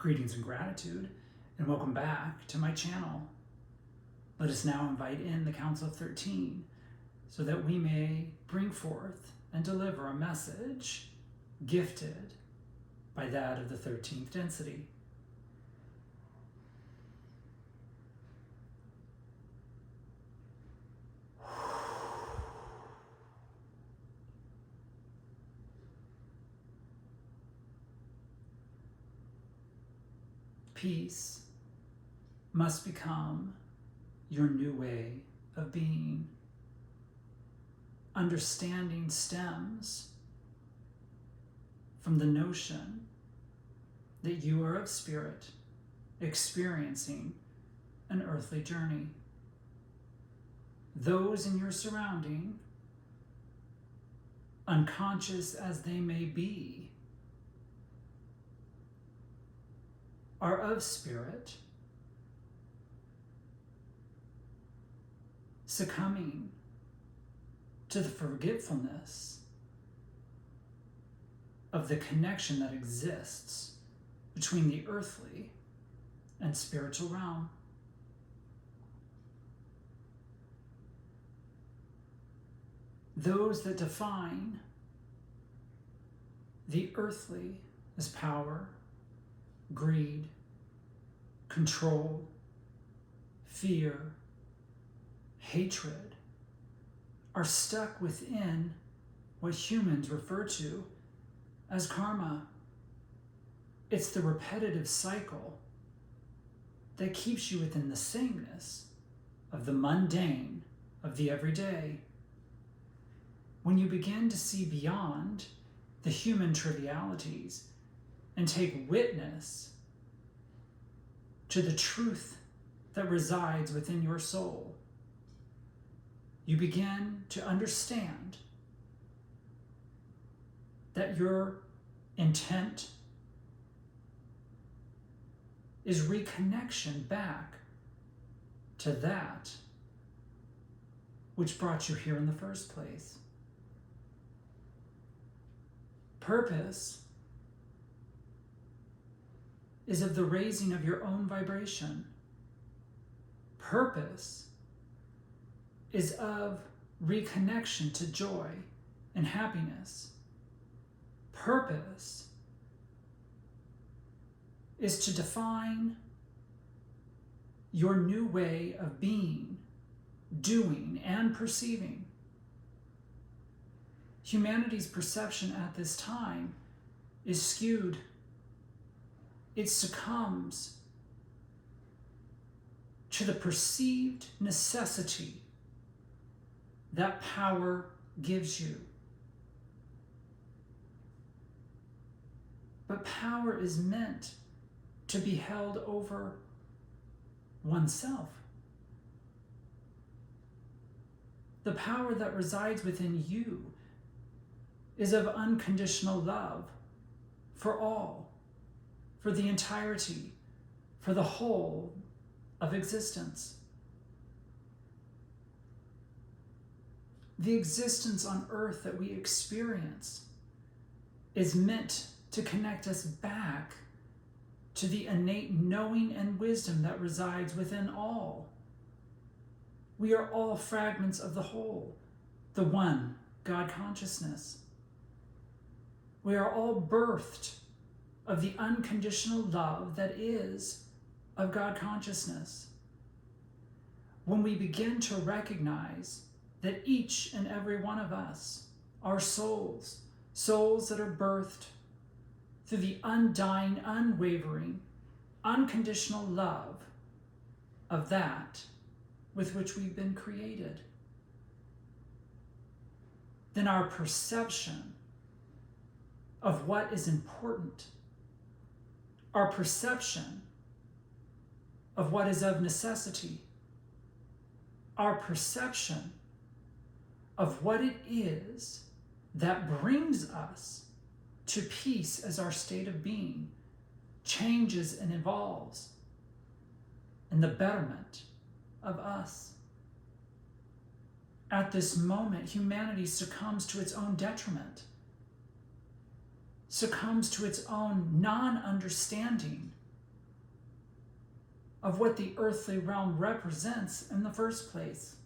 Greetings and gratitude, and welcome back to my channel. Let us now invite in the Council of 13 so that we may bring forth and deliver a message gifted by that of the 13th density. Peace must become your new way of being. Understanding stems from the notion that you are of spirit experiencing an earthly journey. Those in your surrounding, unconscious as they may be, are of spirit, succumbing to the forgetfulness of the connection that exists between the earthly and spiritual realm. Those that define the earthly as power, greed, control, fear, hatred, are stuck within what humans refer to as karma. It's the repetitive cycle that keeps you within the sameness of the mundane, of the everyday. When you begin to see beyond the human trivialities and take witness to the truth that resides within your soul, you begin to understand that your intent is reconnection back to that which brought you here in the first place. Purpose is of the raising of your own vibration. Purpose is of reconnection to joy and happiness. Purpose is to define your new way of being, doing, and perceiving. Humanity's perception at this time is skewed. It succumbs to the perceived necessity that power gives you. But power is meant to be held over oneself. The power that resides within you is of unconditional love for all, for the entirety, for the whole of existence. The existence on earth that we experience is meant to connect us back to the innate knowing and wisdom that resides within all. We are all fragments of the whole, the one God consciousness. We are all birthed of the unconditional love that is of God consciousness. When we begin to recognize that each and every one of us are souls that are birthed through the undying, unwavering, unconditional love of that with which we've been created, then our perception of what is important, our perception of what is of necessity, our perception of what it is that brings us to peace as our state of being changes and evolves in the betterment of us. At this moment, humanity succumbs to its own detriment, succumbs to its own non-understanding of what the earthly realm represents in the first place.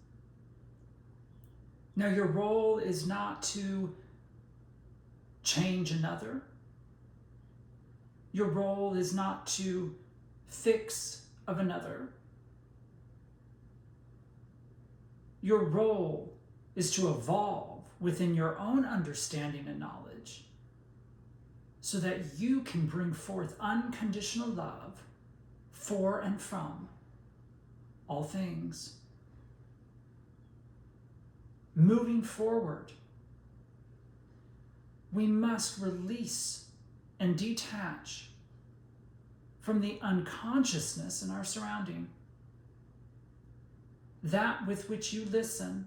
Now, your role is not to change another. Your role is not to fix of another. Your role is to evolve within your own understanding and knowledge so that you can bring forth unconditional love for and from all things. Moving forward, we must release and detach from the unconsciousness in our surrounding. That with which you listen,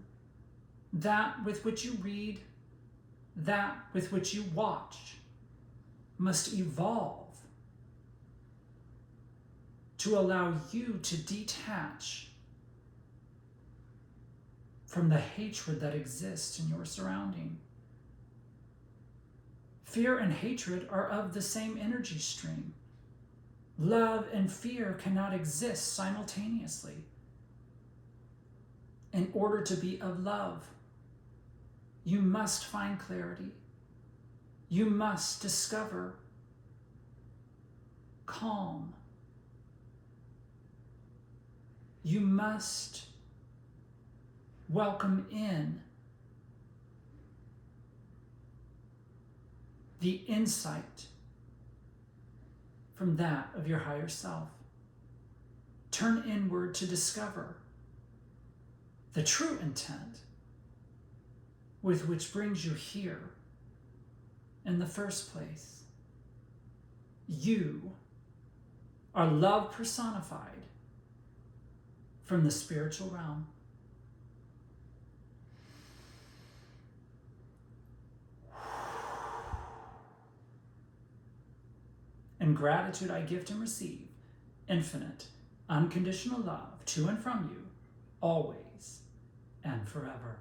that with which you read, that with which you watch, must evolve to allow you to detach from the hatred that exists in your surrounding. Fear and hatred are of the same energy stream. Love and fear cannot exist simultaneously. In order to be of love, you must find clarity. You must discover calm. You must welcome in the insight from that of your higher self. Turn inward to discover the true intent with which brings you here in the first place. You are love personified from the spiritual realm. In gratitude, I gift and receive infinite, unconditional love to and from you, always and forever.